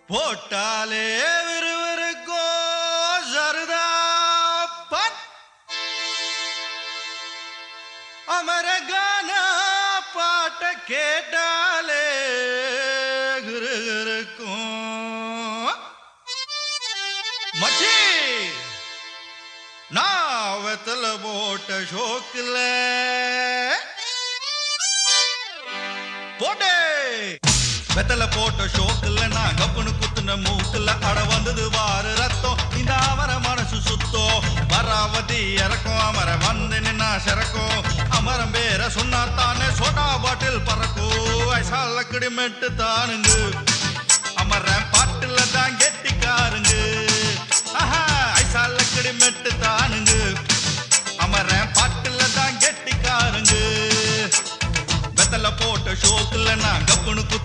போட்டாலே விறுவிறுக்கும் சருதாப்பன் அமரகான பாட்ட கேட்டாலே கிருகிருக்கும் மச்சி நான் வெத்தல போட்ட ஷோக்குல போட்டே வெத்தல போட்ட ஷோக்குல நான் கப்புனு குத்துன மூக்குல அட வந்தது வாரு ரத்தம் இந்த அவர மனசு சுத்தோ வராவதி இறக்கும் அமர வந்து நின்னா சிறக்கும் அமரம் பேர சொன்னா தானே சோடா பாட்டில் பறக்கும் ஐசால கிடிமெட்டு தானுங்க அமர பாட்டுல தான் கெட்டிக்காருங்க ஆஹா ஐசால கிடிமெட்டு தானுங்க அமர பாட்டுல தான் கெட்டிக்காருங்க வெத்தல போட்ட ஷோக்குல நான் கப்புனு குத்து